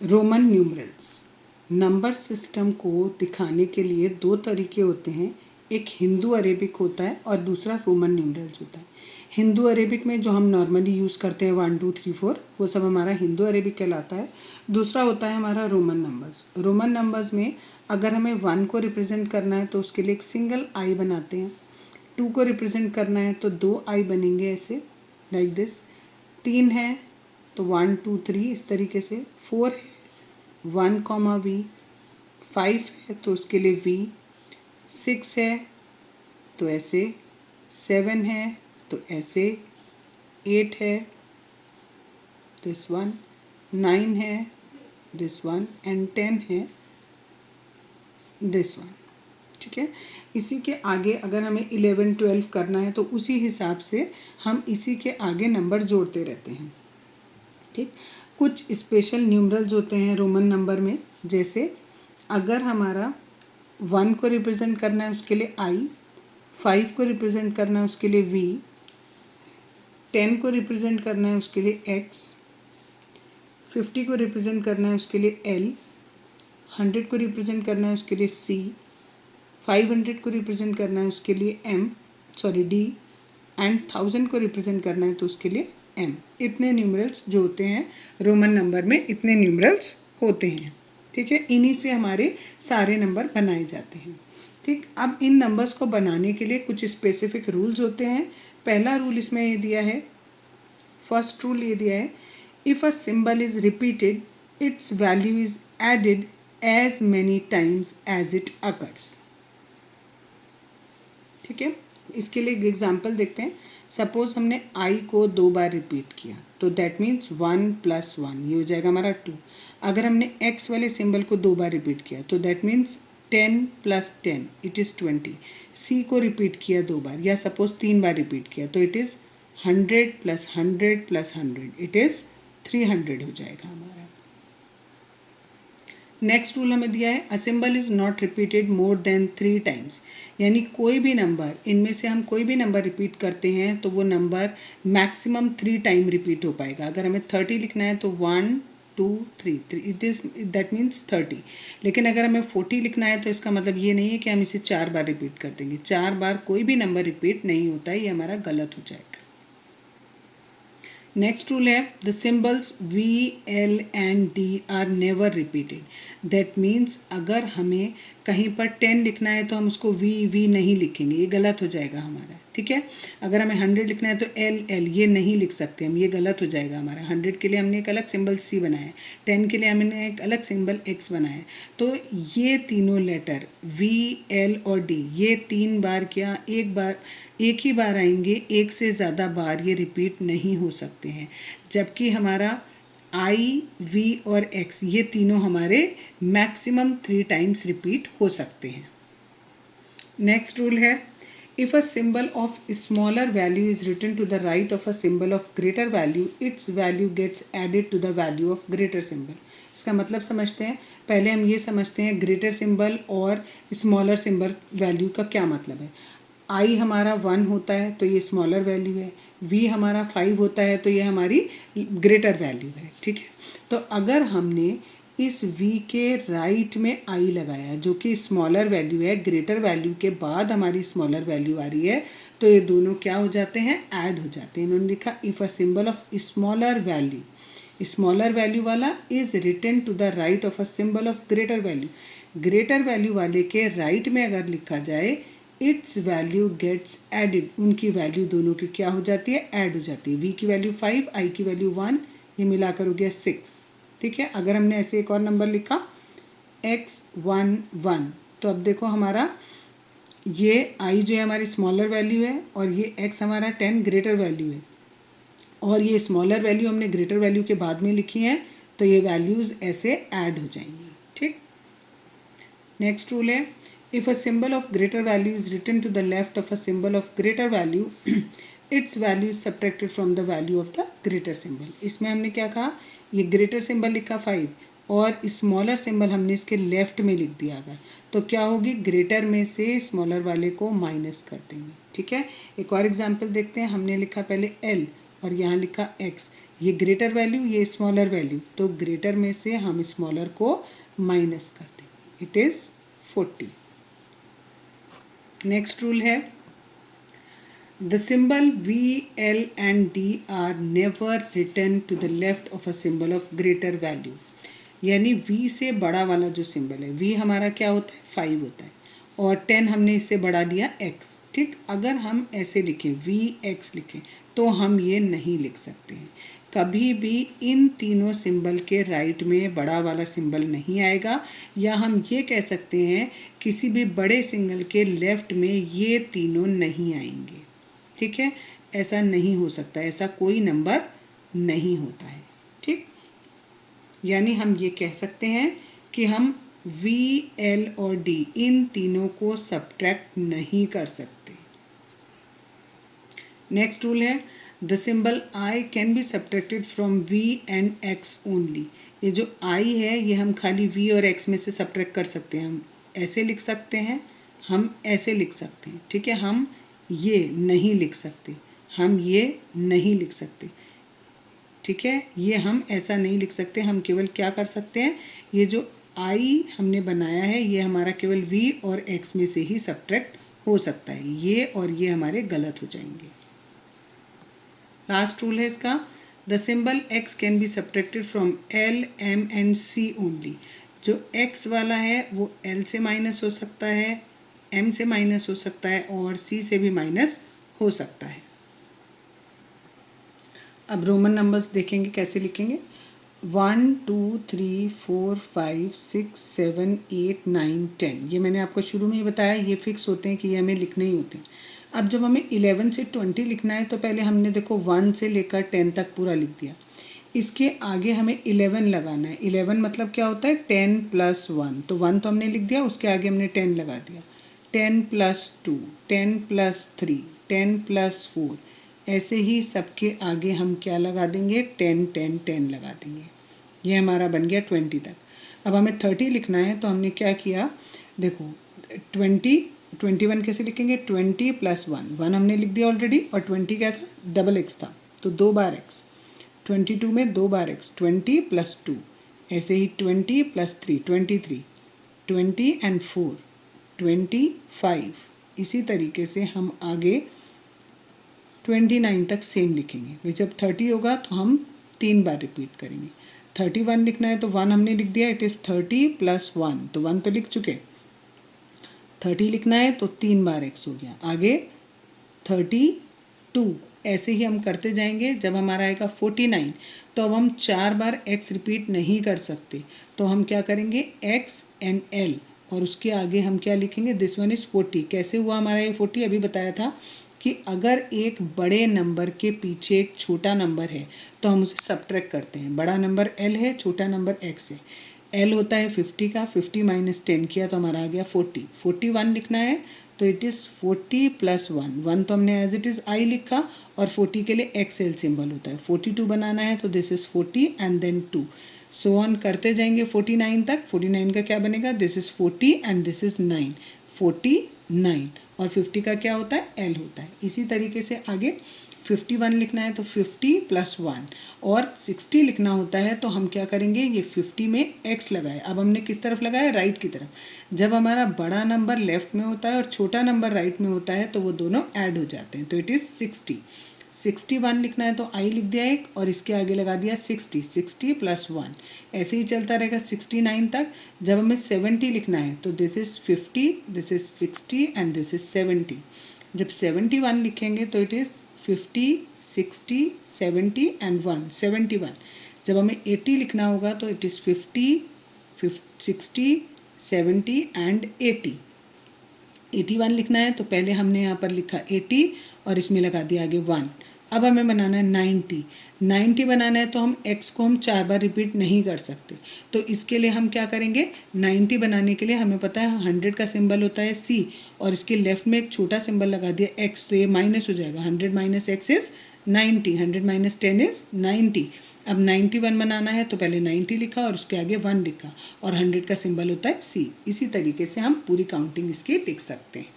Roman numerals. Number system को दिखाने के लिए दो तरीके होते हैं, एक हिंदू अरेबिक होता है और दूसरा रोमन न्यूमरल्स होता है। हिंदू अरेबिक में जो हम नॉर्मली यूज़ करते हैं 1 2 3 4 वो सब हमारा हिंदू अरेबिक कहलाता है। दूसरा होता है हमारा रोमन नंबर्स। रोमन नंबर्स में अगर हमें 1 को रिप्रेजेंट करना है तो उसके लिए एक सिंगल आई बनाते हैं, 2 को रिप्रेजेंट करना है तो 2 आई बनेंगे ऐसे, लाइक दिस। 3 है तो 1 2 3 इस तरीके से। 4 है 1 कॉमा वी। 5 है तो उसके लिए वी। 6 है तो ऐसे। 7 है तो ऐसे। 8 है दिस वन। 9 है दिस वन एंड 10 है दिस वन। ठीक है। इसी के आगे अगर हमें 11 12 करना है तो उसी हिसाब से हम इसी के आगे नंबर जोड़ते रहते हैं। ठीक। कुछ स्पेशल न्यूमरल्स होते हैं रोमन नंबर में, जैसे अगर हमारा 1 को रिप्रेजेंट करना है उसके लिए आई, 5 को रिप्रेजेंट करना है उसके लिए वी, 10 को रिप्रेजेंट करना है उसके लिए एक्स, 50 को रिप्रेजेंट करना है उसके लिए एल, 100 को रिप्रेजेंट करना है उसके लिए सी, 500 को रिप्रेजेंट करना है उसके लिए डी एंड 1000 को रिप्रेजेंट करना है तो उसके लिए एम। इतने न्यूमरल्स जो होते हैं रोमन नंबर में, इतने न्यूमरल्स होते हैं। ठीक है। इन्हीं से हमारे सारे नंबर बनाए जाते हैं। ठीक। अब इन नंबर्स को बनाने के लिए कुछ स्पेसिफिक रूल्स होते हैं। पहला रूल इसमें ये दिया है, फर्स्ट रूल ये दिया है, if a symbol is repeated its value is added as many times as it occurs. ठीक है। इसके लिए एग्जाम्पल देखते हैं। सपोज हमने आई को 2 बार रिपीट किया तो दैट मीन्स 1 + 1 ये हो जाएगा हमारा 2। अगर हमने एक्स वाले सिंबल को 2 बार रिपीट किया तो दैट मीन्स 10 + 10 इट इज़ 20। सी को रिपीट किया 2 बार या सपोज 3 बार रिपीट किया तो इट इज़ 100 + 100 + 100 इट इज़ 300 हो जाएगा हमारा। नेक्स्ट रूल हमें दिया है, a symbol is not repeated more than 3 times. यानी कोई भी नंबर, इनमें से हम कोई भी नंबर रिपीट करते हैं तो वो नंबर मैक्सिमम 3 टाइम रिपीट हो पाएगा। अगर हमें 30 लिखना है तो 1 2 3 दैट मीन्स 30। लेकिन अगर हमें 40 लिखना है तो इसका मतलब ये नहीं है कि हम इसे 4 बार रिपीट कर देंगे। 4 बार कोई भी नंबर रिपीट नहीं होता है, ये हमारा गलत हो जाएगा। नेक्स्ट रूल है, the symbols V L and D R never repeated. That means अगर हमें कहीं पर 10 लिखना है तो हम उसको वी नहीं लिखेंगे, ये गलत हो जाएगा हमारा। ठीक है। अगर हमें 100 लिखना है तो एल ये नहीं लिख सकते हम, ये गलत हो जाएगा हमारा। 100 के लिए हमने एक अलग सिंबल सी बनाया है, 10 के लिए हमने एक अलग सिंबल एक्स बनाया है। तो ये तीनों लेटर वी एल और डी ये 3 बार क्या एक ही बार आएंगे, एक से ज़्यादा बार ये रिपीट नहीं हो सकते हैं। जबकि हमारा आई वी और एक्स ये तीनों हमारे मैक्सिमम 3 टाइम्स रिपीट हो सकते हैं। नेक्स्ट रूल है, if a symbol of smaller value is written to the right of a symbol of greater value its value gets added to the value of greater symbol. इसका मतलब समझते हैं। पहले हम ये समझते हैं ग्रेटर सिंबल और स्मॉलर सिंबल वैल्यू का क्या मतलब है। आई हमारा 1 होता है तो ये स्मॉलर वैल्यू है, वी हमारा 5 होता है तो ये हमारी ग्रेटर वैल्यू है। ठीक है। तो अगर हमने इस v के राइट में आई लगाया जो कि स्मॉलर वैल्यू है, ग्रेटर वैल्यू के बाद हमारी स्मॉलर वैल्यू आ रही है, तो ये दोनों क्या हो जाते हैं, ऐड हो जाते हैं। इन्होंने लिखा if a symbol of smaller value वाला is written to the right of a symbol of greater value वाले के राइट में अगर लिखा जाए इट्स वैल्यू गेट्स एडिड, उनकी वैल्यू दोनों की क्या हो जाती है, ऐड हो जाती है। v की वैल्यू 5, आई की वैल्यू 1, ये मिलाकर हो गया 6। ठीक है। अगर हमने ऐसे एक और नंबर लिखा x11 तो अब देखो हमारा ये i जो है हमारी स्मॉलर वैल्यू है और ये x हमारा 10 ग्रेटर वैल्यू है, और ये स्मॉलर वैल्यू हमने ग्रेटर वैल्यू के बाद में लिखी है, तो ये वैल्यूज़ ऐसे ऐड हो जाएंगी। ठीक। नेक्स्ट रूल है, if a symbol of greater value is written to the left of a symbol of greater value its value is subtracted from the value of the greater symbol. इसमें हमने क्या कहा, ये greater symbol लिखा 5 और smaller symbol हमने इसके left में लिख दिया अगर, तो क्या होगी, ग्रेटर में से स्मॉलर वाले को माइनस कर देंगे। ठीक है। एक और एग्जांपल देखते हैं। हमने लिखा पहले एल और यहाँ लिखा एक्स, ये ग्रेटर वैल्यू, ये स्मॉलर वैल्यू, तो ग्रेटर में से हम स्मॉलर को माइनस कर देंगे, इट इज़ 40। नेक्स्ट रूल है the symbol V, L and D are never written to the left of a symbol of greater value. यानी V से बड़ा वाला जो सिंबल है, V हमारा क्या होता है 5 होता है, और 10 हमने इससे बढ़ा लिया x। ठीक, अगर हम ऐसे लिखें Vx लिखें तो हम ये नहीं लिख सकते हैं। कभी भी इन तीनों सिंबल के राइट में बड़ा वाला सिंबल नहीं आएगा, या हम ये कह सकते हैं किसी भी बड़े सिंबल के लेफ्ट में ये तीनों नहीं आएंगे। ठीक है, ऐसा नहीं हो सकता, ऐसा कोई नंबर नहीं होता है। ठीक, यानी हम ये कह सकते हैं कि हम V, L और D इन तीनों को सब्ट्रैक्ट नहीं कर सकते। नेक्स्ट रूल है the symbol I can be subtracted from V and X only. ये जो I है ये हम खाली V और X में से सब्ट्रैक्ट कर सकते हैं। हम ऐसे लिख सकते हैं, हम ऐसे लिख सकते हैं। ठीक है, हम ये नहीं लिख सकते, हम ये नहीं लिख सकते। ठीक है, ये हम ऐसा नहीं लिख सकते। हम केवल क्या कर सकते हैं, ये जो I हमने बनाया है ये हमारा केवल V और X में से ही सब्ट्रैक्ट हो सकता है। ये और ये हमारे गलत हो जाएंगे। लास्ट रूल है इसका the symbol X can be subtracted from L, M and C only. जो X वाला है वो L से माइनस हो सकता है, M से माइनस हो सकता है और C से भी माइनस हो सकता है। अब रोमन नंबर्स देखेंगे कैसे लिखेंगे। 1 2 3 4 5 6 7 8 9 10। ये मैंने आपको शुरू में ही बताया, ये फिक्स होते हैं कि ये हमें लिखने ही होते हैं। अब जब हमें 11 से 20 लिखना है तो पहले हमने देखो 1 से लेकर 10 तक पूरा लिख दिया। इसके आगे हमें 11 लगाना है। 11 मतलब क्या होता है 10 + 1, तो 1 तो हमने लिख दिया, उसके आगे हमने 10 लगा दिया। 10 + 2, 10 + 3, 10 + 4, ऐसे ही सबके आगे हम क्या लगा देंगे 10 10 10 लगा देंगे। ये हमारा बन गया 20 तक। अब हमें 30 लिखना है तो हमने क्या किया, देखो 21 कैसे लिखेंगे 20 + 1, 1 हमने लिख दिया ऑलरेडी, और 20 क्या था डबल x था तो 2 बार x। 22 में 2 बार x, 20 + 2, ऐसे ही 20 + 3 23, 20 and 4 25। इसी तरीके से हम आगे 29 तक सेम लिखेंगे। फिर जब 30 होगा तो हम 3 बार रिपीट करेंगे। 31 लिखना है तो 1 हमने लिख दिया, इट इज़ 30 + 1, तो 1 तो लिख चुके। 30 लिखना है तो 3 बार x हो गया। आगे 32, ऐसे ही हम करते जाएंगे। जब हमारा आएगा 49 तो अब हम 4 बार x रिपीट नहीं कर सकते, तो हम क्या करेंगे x and L, और उसके आगे हम क्या लिखेंगे दिस वन इज़ 40। कैसे हुआ हमारा ये 40, अभी बताया था कि अगर एक बड़े नंबर के पीछे एक छोटा नंबर है तो हम उसे सब्ट्रैक्ट करते हैं। बड़ा नंबर L है, छोटा नंबर x है। L होता है 50 का, 50 - 10 किया तो हमारा आ गया 40। 41 लिखना है तो इट इज़ 40 + 1, 1 तो हमने एज इट इज़ I लिखा, और 40 के लिए XL सिंबल होता है। 42 बनाना है तो this is 40 and then 2, so on करते जाएंगे 49 तक। 49 का क्या बनेगा, this is 40 and this is 9, 49, और 50 का क्या होता है L होता है। इसी तरीके से आगे 51 लिखना है तो 50 + 1, और 60 लिखना होता है तो हम क्या करेंगे, ये 50 में x लगाए। अब हमने किस तरफ लगाया, राइट की तरफ। जब हमारा बड़ा नंबर लेफ्ट में होता है और छोटा नंबर राइट में होता है तो वो दोनों ऐड हो जाते हैं, तो इट इज़ 60। 61 लिखना है तो I लिख दिया एक, और इसके आगे लगा दिया 60, 60 + 1, ऐसे ही चलता रहेगा 69 तक। जब हमें 70 लिखना है तो this is 50, this is 60 and this is 70। जब 71 लिखेंगे तो इट इज़ 50, 60, 70 एंड 1, 71। जब हमें 80 लिखना होगा तो इट इज़ 50, 60, 70 एंड 80। 81 लिखना है तो पहले हमने यहाँ पर लिखा 80 और इसमें लगा दिया आगे 1। अब हमें बनाना है 90। 90 बनाना है तो हम x को हम 4 बार रिपीट नहीं कर सकते, तो इसके लिए हम क्या करेंगे, 90 बनाने के लिए हमें पता है 100 का सिंबल होता है C, और इसके लेफ्ट में एक छोटा सिंबल लगा दिया x, तो ये माइनस हो जाएगा। 100 - x इज़ 90, 100 - 10 इज़ 90। अब 91 बनाना है तो पहले 90 लिखा और उसके आगे 1 लिखा, और 100 का सिंबल होता है C। इसी तरीके से हम पूरी काउंटिंग इसकी लिख सकते हैं।